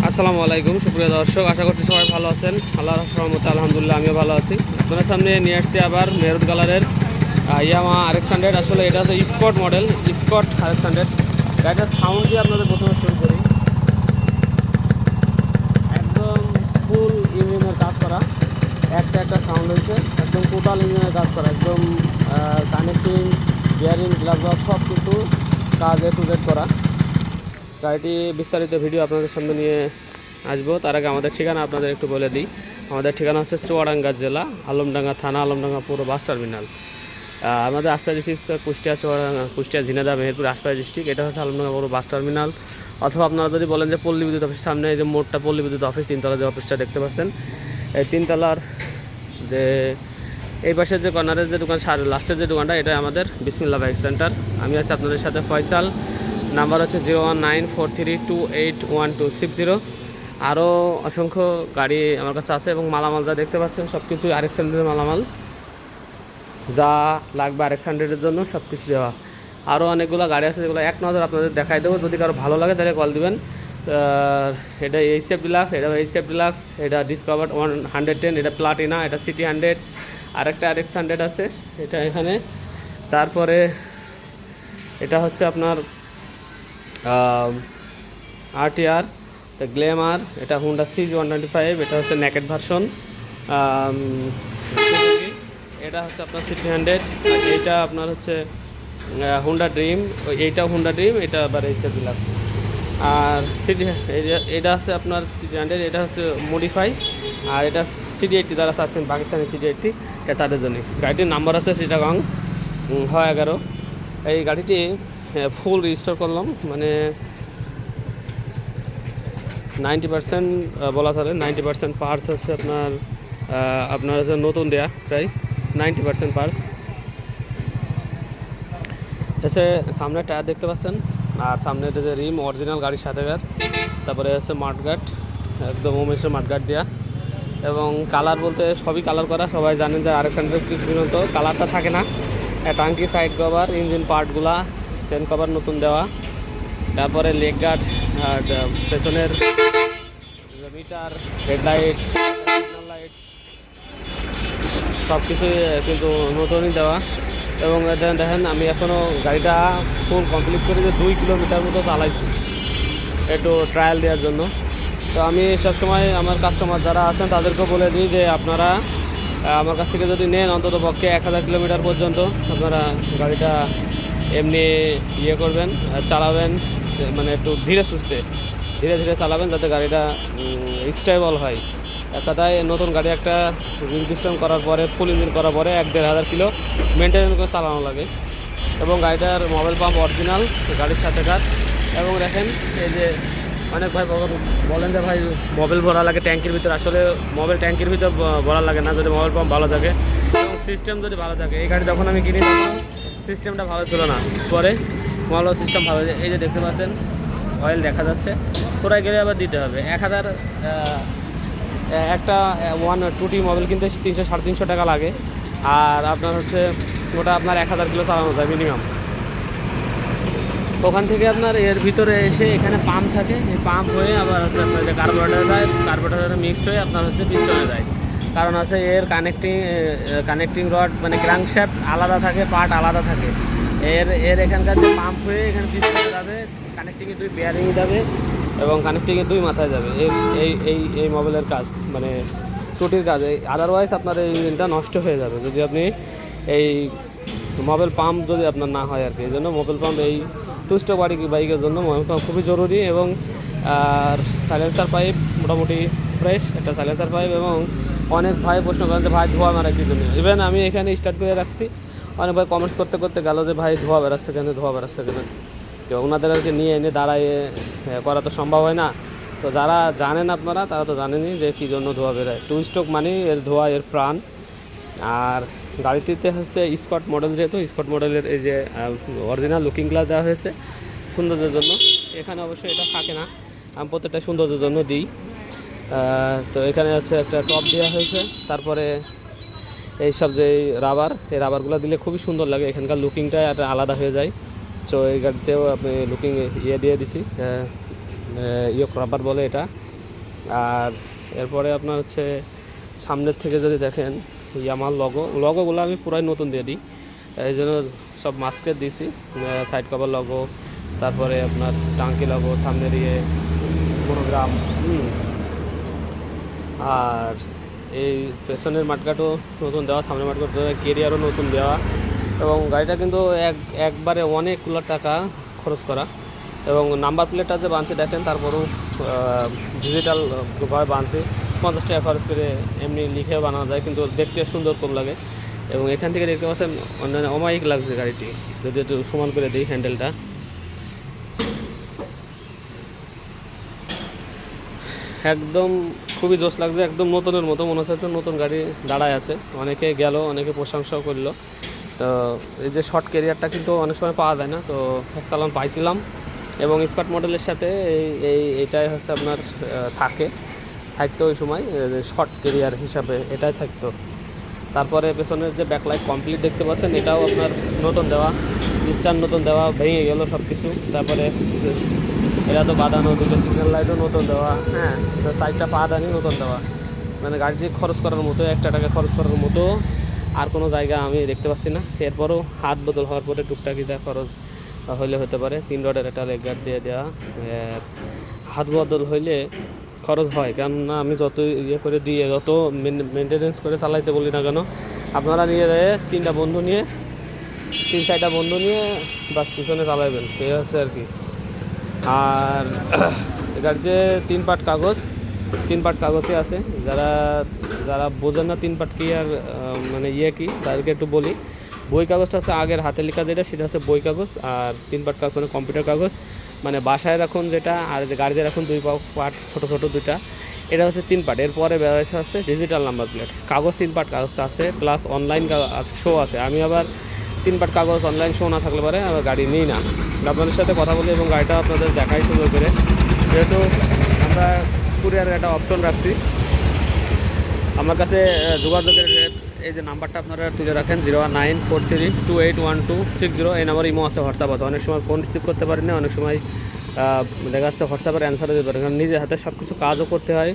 আসসালামু আলাইকুম সুপ্রিয় দর্শক, আশা করছি সবাই ভালো আছেন। আল্লাহর রহমতে আলহামদুলিল্লাহ আমিও ভালো আছি। আপনার সামনে নিয়ে আসছি আবার মেরুন কালারের ইয়ামাহা RX-100। আসলে এটা হচ্ছে স্কট মডেল, স্কট RX-100। গাড়িটার সাউন্ড দিয়ে আপনাদের প্রথমে শুরু করি। একদম ফুল ইঞ্জিনের কাজ করা, একটা সাউন্ড হয়েছে, একদম টোটাল ইঞ্জিনের কাজ করা, একদম কানেক্টিং, বিয়ারিং, গ্লাস বক্স সব কিছু কাজ A to Z করা। গাড়িটি বিস্তারিত ভিডিও আপনাদের সামনে নিয়ে আসবো। তার আগে আমাদের ঠিকানা আপনাদের একটু বলে দিই। আমাদের ঠিকানা হচ্ছে চুয়াডাঙ্গা জেলা, আলমডাঙ্গা থানা, আলমডাঙ্গা পুরো বাস টার্মিনাল। আমাদের আশপাশ ডিস্ট্রিক্ট কুষ্টিয়া, চুয়াডাঙ্গা, কুষ্টিয়া, ঝিনাইদহ, মেহেরপুর আশপাশ ডিস্ট্রিক্ট। এটা হচ্ছে আলমডাঙ্গা পুরো বাস টার্মিনাল। অথবা আপনারা যদি বলেন যে পল্লী বিদ্যুৎ অফিস সামনে, এই যে মোড়টা পল্লী বিদ্যুৎ অফিস, তিনতলা যে অফিসটা দেখতে পাচ্ছেন, এই তিনতলার যে এই পাশের যে কর্নারের যে দোকান, লাস্টের যে দোকানটা, এটা আমাদের বিসমিল্লাহ বাইক সেন্টার। আমি আছি আপনাদের সাথে ফয়সাল। নাম্বার হচ্ছে 019432811260। আরও অসংখ্য গাড়ি আমার কাছে আছে এবং মালামাল যা দেখতে পাচ্ছেন সব কিছু RX-100-এর মালামাল। যা লাগবে RX-100-এর জন্য সব কিছু দেওয়া। আরও অনেকগুলো গাড়ি আছে যেগুলো এক নজর আপনাদের দেখাই দেবো। যদি কারো ভালো লাগে তাহলে কল দিবেন। এটা HF ডিলাক্স, এটা HF ডিলাক্স, এটা ডিসকভার 110, এটা প্লাটিনা, এটা সিটি 100, আরেকটা RX-100 আছে এটা এখানে। তারপরে এটা হচ্ছে আপনার RTR, গ্ল্যামার, এটা হুন্ডা CG125, এটা হচ্ছে নেকেড ভার্সন। এটা হচ্ছে আপনার সিটি 100, এইটা আপনার হচ্ছে হুন্ডা ড্রিম, এইটাও হুন্ডা ড্রিম, এটা আবার HF ডিলাক্স। আর সিটি এটা আছে আপনার সিটি 100, এটা হচ্ছে মডিফাই। আর এটা CD80 যারা চাচ্ছেন, পাকিস্তানি CD80, এটা তাদের জন্য। গাড়িটির নাম্বার আছে চিটাগং হ11। এই গাড়িটি ফুল রিস্টোর করলাম, মানে 90% বলা চলে। 90% পার্টস হচ্ছে আপনার হচ্ছে নতুন দেয়া, প্রায় 90% পার্টস এসে। সামনে টায়ার দেখতে পাচ্ছেন, আর সামনে যে রিম অরিজিনাল গাড়ির সাথে। তারপরে হচ্ছে মাঠগার্ড, একদম উমেশের মাঠগার্ড দেওয়া। এবং কালার বলতে সবই কালার করা। সবাই জানেন যে RX-100 পর্যন্ত কালারটা থাকে না। টাঙ্কি, সাইড কভার, ইঞ্জিন পার্টগুলা, চেন কভার নতুন দেওয়া। তারপরে লেগ গার্ড, আর পেছনের মিটার, হেডলাইট, সিগন্যাল লাইট সব কিছুই কিন্তু নতুনই দেওয়া। এবং দেখেন আমি এখনও গাড়িটা ফুল কমপ্লিট করে যে 2 কিলোমিটার মতো চালাইছি একটু ট্রায়াল দেওয়ার জন্য। তো আমি সবসময় আমার কাস্টমার যারা আছেন তাদেরকেও বলে দিই যে আপনারা আমার কাছ থেকে যদি নেন অন্তত পক্ষে 1000 কিলোমিটার পর্যন্ত আপনারা গাড়িটা এমনি করবেন, চালাবেন, মানে একটু ধীরে সুস্থে ধীরে ধীরে চালাবেন, যাতে গাড়িটা স্টেবল হয়। এক কথায় নতুন গাড়ি একটা রেজিস্ট্রেশন করার পরে, ফুল ইঞ্জিন করার পরে 1-1.5 কিলো মেনটেনেন্স করে চালানো লাগে। এবং গাড়িটার মোবাইল পাম্প অরিজিনাল গাড়ির সাথে কাজ। এবং দেখেন এই যে অনেক ভাই বলেন যে ভাই মোবাইল ভরা লাগে ট্যাঙ্কির ভিতর। আসলে মোবাইল ট্যাঙ্কির ভিতর ভরা লাগে না, যদি মোবাইল পাম্প ভালো থাকে এবং সিস্টেম যদি ভালো থাকে। এই গাড়ি যখন আমি কিনি তখন সিস্টেমটা ভালো ছিল না, পরে মোবাইল সিস্টেম ভালো। এই যে দেখতে পাচ্ছেন অয়েল দেখা যাচ্ছে, পুরাই গেলে আবার দিতে হবে 1000। একটা 120 মোবাইল কিনতে 300-350 টাকা লাগে। আর আপনার হচ্ছে ওটা আপনার 1000 কিলো চালানো যায় মিনিমাম। ওখান থেকে আপনার এর ভিতরে এসে এখানে পাম্প থাকে, এই পাম্প হয়ে আবার হচ্ছে আপনার যে কার্বোরেটর যায়, কার্বোরেটরে মিক্সড হয়ে আপনার হচ্ছে পিস্টনে যায়। কারণ আছে এর কানেক্টিং রড, মানে ক্র্যাঙ্কশ্যাফট আলাদা থাকে, পার্ট আলাদা থাকে। এর এখানকার যে পাম্প হয়ে এখানে পিস্টনে যাবে, কানেক্টিংয়ে 2 বেয়ারিংয়ে যাবে এবং কানেক্টিংয়ে 2 মাথায় যাবে। এই মোবাইলের কাজ, মানে ত্রুটির কাজ। আদারওয়াইজ আপনার এই ইঞ্জিনটা নষ্ট হয়ে যাবে যদি আপনি এই মোবাইল পাম্প যদি আপনার না হয় আর কি। এই জন্য মোবাইল পাম্প এই টু-স্ট্রোক বাইকের জন্য মোবাইল পাম্প খুবই জরুরি। এবং আর সাইলেন্সার পাইপ মোটামুটি ফ্রেশ একটা সাইলেন্সার পাইপ। এবং অনেক ভাই প্রশ্ন করেন যে ভাই ধোয়া মারা কি জন্য। ইভেন আমি এখানে স্টার্ট করে রাখছি, অনেক ভাই কমেন্টস করতে করতে গেল যে ভাই ধোয়া বেরাচ্ছে কেন, ধোয়া বেরাচ্ছে কেন। তো ওনাদের আর কি নিয়ে এনে দাঁড়ায় করা তো সম্ভব হয় না। তো যারা জানেন আপনারা তারা তো জানেনই যে কী জন্য ধোয়া বেরোয়। টু-স্ট্রোক মানে এর ধোয়া, এর প্রাণ। আর গাড়িটিতে হচ্ছে স্কট মডেল, যেহেতু স্কট মডেলের এই যে অরিজিনাল লুকিং গ্লাস দেওয়া হয়েছে সৌন্দর্যের জন্য। এখানে অবশ্যই এটা থাকে না, আমি প্রত্যেকটা সৌন্দর্যের জন্য দিই। তো এখানে হচ্ছে একটা টপ দেওয়া হয়েছে। তারপরে এইসব যে রাবার, এই রাবারগুলো দিলে খুবই সুন্দর লাগে, এখানকার লুকিংটা একটা আলাদা হয়ে যায়। সো এই গাড়িতেও আপনি লুকিং দিয়ে দিছি, রাবার বলে এটা। আর এরপরে আপনার হচ্ছে সামনের থেকে যদি দেখেন ইয়ামার লগোগুলো আমি পুরাই নতুন দিয়ে দিই, এই জন্য সব মাস্কের দিয়েছি, সাইড কভার লগো, তারপরে আপনার টাঙ্কি লগো, সামনের মনোগ্রাম, আর এই পেছনের মাঠগাটও নতুন দেওয়া, সামনের মাঠগাট কেরিয়ারও নতুন দেওয়া। এবং গাড়িটা কিন্তু একবারে অনেকগুলো টাকা খরচ করা, এবং নাম্বার প্লেটটা যে বানছে দেখেন, তারপরেও ডিজিটালভাবে বানছে, 50 টাকা খরচ করে এমনি লিখেও বানানো যায়, কিন্তু দেখতে সুন্দর কম লাগে। এবং এখান থেকে দেখতে পাচ্ছেন অমায়িক লাগছে গাড়িটি, যদি একটু সমান করে দিই হ্যান্ডেলটা, একদম খুবই জোশ লাগছে, একদম নতুনের মতো মনে হচ্ছে, নতুন গাড়ি দাঁড়ায় আছে। অনেকে গেল, অনেকে প্রশংসাও করলো। তো এই যে শর্ট ক্যারিয়ারটা কিন্তু অনেক সময় পাওয়া যায় না, তো এককালাম পাইছিলাম, এবং স্কট মডেলের সাথে এইটাই হচ্ছে আপনার থাকতো ওই সময় শর্ট ক্যারিয়ার হিসাবে, এটাই থাকতো। তারপরে পেছনের যে ব্যাকলাইট কমপ্লিট দেখতে পাচ্ছেন, এটাও আপনার নতুন দেওয়া, স্ট্যান্ড নতুন দেওয়া, ভেঙে গেল সব কিছু। তারপরে এটা তো বাঁধানো, দুটো সিগন্যাল লাইটও নতুন দেওয়া, হ্যাঁ, তো সাইডটা পাদানি নতুন দেওয়া, মানে গাড়ি খরচ করার মতো, 1 টাকা খরচ করার মতো আর কোনো জায়গা আমি দেখতে পাচ্ছি না। এরপরও হাত বদল হওয়ার পরে টুকটাকিটা খরচ হইলে হতে পারে। 3 রডের একটা লেগ গার্ড দিয়ে দেওয়া, হাত বদল হইলে খরচ হয়, কেননা আমি যত করে দিয়ে যত মেনটেনেন্স করে চালাইতে বলি না কেন, আপনারা নিয়ে যায় 3-4টা বন্ধু নিয়ে বাস পিছনে চালাইবেন, এই হচ্ছে আর কি। আর গাড়িতে 3 পার্ট কাগজই আছে। যারা বোঝেন না 3 পার্ট কি আর মানে কি, তাদেরকে একটু বলি। বই কাগজটা আছে আগের হাতে লেখা যেটা, সেটা হচ্ছে বই কাগজ। আর 3 পার্ট কাগজ মানে কম্পিউটার কাগজ, মানে বাসায় রাখুন যেটা, আর যে গাড়িতে রাখুন 2 পার্ট ছোটো 2টা, এটা হচ্ছে 3 পার্ট। এরপরে ব্যবস্থা আছে ডিজিটাল নাম্বার প্লেট। কাগজ 3 পার্ট কাগজটা আছে, প্লাস অনলাইন শো আছে। আমি আবার 3 পার্ট কাগজ অনলাইন শো না থাকলে পরে আবার গাড়ি নিই না। আপনাদের সাথে কথা বলি এবং গাড়িটা আপনাদের দেখাই সুন্দর করে, যেহেতু আমরা কুরিয়ারের একটা অপশন রাখছি। আমার কাছে যোগাযোগের এই যে নাম্বারটা আপনারা তুলে রাখেন, 01943281260, এই নাম্বার ইমো আছে, হোয়াটসঅ্যাপ আছে। অনেক সময় ফোন রিসিভ করতে পারি না, অনেক সময় দেখা যাচ্ছে হোয়াটসঅ্যাপের অ্যান্সারও দিতে পারেন, কারণ নিজের হাতে সব কিছু কাজও করতে হয়,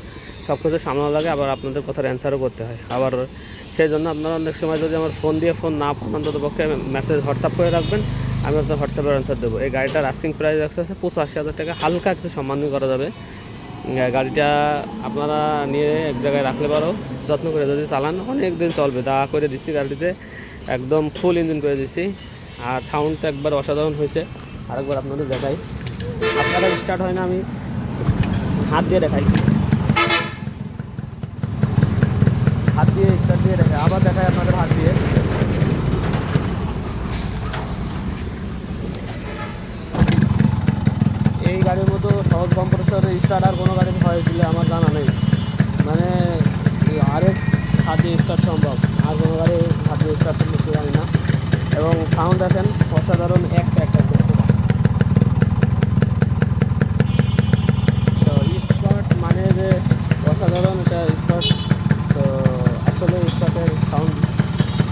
সব কিছু সামলানো লাগে, আবার আপনাদের কথার অ্যান্সারও করতে হয়। আবার সেই জন্য আপনারা অনেক সময় যদি আমার ফোন না পান, অন্তত পক্ষে মেসেজ হোয়াটসঅ্যাপ করে রাখবেন, আমি আপনার হোয়াটসঅ্যাপের অ্যান্সার দেবো। এই গাড়িটার আস্কিং প্রাইস আছে 85,000 টাকা, হালকা কিছু সম্মান করা যাবে। গাড়িটা আপনারা নিয়ে এক জায়গায় রাখলে পারো, যত্ন করে যদি চালান অনেক দিন চলবে। দাওয়া করে দিচ্ছি গাড়িতে, একদম ফুল ইঞ্জিন করে দিচ্ছি, আর সাউন্ডটা একবার অসাধারণ হয়েছে। আরেকবার আপনাদের দেখাই, আপনারা স্টার্ট হয় না, আমি হাত দিয়ে দেখাই, হাত দিয়ে স্টার্ট দিয়ে দেখাই, আবার দেখাই আপনাদের হাত দিয়ে। এই গাড়ির মতো সহজ কম্প্রেসরে স্টার্ট আর কোনো গাড়িতে হয়েছিল আমার জানা নেই, মানে RX হাত দিয়ে স্টার্ট সম্ভব, আর কোনো গাড়ি হাত দিয়ে স্টার্ট করতে জানি না। এবং সাউন্ড দেখেন অসাধারণ, একটা তো স্কট মানে যে অসাধারণ, এটা স্কট। তো আসলে স্কটের সাউন্ড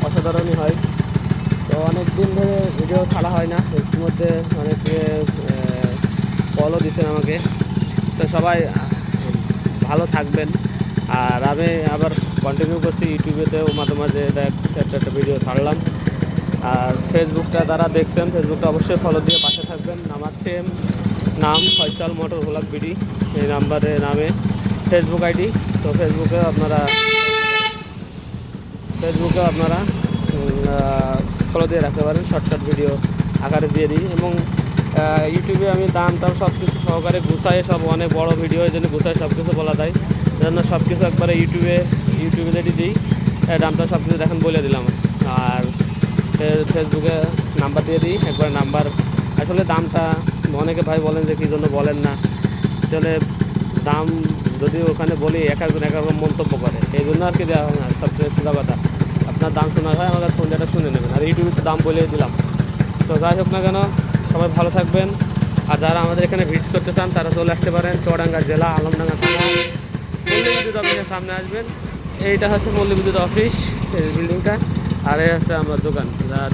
অসাধারণই হয়। তো অনেক দিন ধরে ভিডিও ছাড়া হয় না, ইতিমধ্যে অনেকে কলও দিচ্ছেন আমাকে। তো সবাই ভালো থাকবেন। আর আমি আবার কন্টিনিউ করছি ইউটিউবেতেও মাঝে মাঝে একটা ভিডিও ছাড়লাম। আর ফেসবুকটা যারা দেখছেন, ফেসবুকটা অবশ্যই ফলো দিয়ে পাশে থাকবেন। আমার সেম নাম ফয়সাল মোটর ভ্লগ বিডি, এই নামে ফেসবুক আইডি। তো ফেসবুকেও আপনারা ফলো দিয়ে রাখতে পারেন, শর্ট ভিডিও আকারে দিয়ে দিই। এবং ইউটিউবে আমি দাম সব কিছু সহকারে গুছাই, সব অনেক বড় ভিডিও এই জন্য গুছাই সব কিছু বলা যায়, জন্য সব কিছু একবারে ইউটিউবে যেটি দিই, দামটা সব কিছু দেখেন বলে দিলাম। আর ফেসবুকে নাম্বার দিয়ে দিই একবার, নাম্বার আসলে দামটা অনেকে ভাই বলেন যে কী জন্য বলেন না, আসলে দাম যদি ওখানে বলি একজন এক রকম মন্তব্য করে, এই জন্য আর কি দেওয়া হয় না। সবচেয়ে সোজা কথা, আপনার দাম শোনা হয়, আমার কাছে ফোন যেটা শুনে নেবেন। আর ইউটিউবে তো দাম বলে দিলাম। তো যাই হোক না কেন, সবাই ভালো থাকবেন। আর যারা আমাদের এখানে ভিজিট করতে চান তারা চলে আসতে পারেন, চুয়াডাঙ্গা জেলা, আলমডাঙ্গা থানা, পল্লী বিদ্যুৎ অফিসের সামনে আসবেন। এইটা হচ্ছে পল্লী বিদ্যুৎ অফিস, এই বিল্ডিংটা। আর এই হচ্ছে আমার দোকান।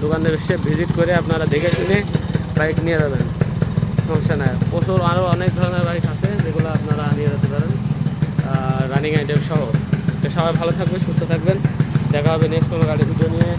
দোকানে এসে ভিজিট করে আপনারা দেখে শুনে বাইক নিয়ে যাবেন, সমস্যা নাই। প্রচুর আরও অনেক ধরনের বাইক আছে যেগুলো আপনারা নিয়ে যেতে পারেন। রানিং আইটেম সহ। তো সবাই ভালো থাকবেন, সুস্থ থাকবেন, দেখা হবে নেক্সট কোনো গাড়ি ভিডিও নিয়ে।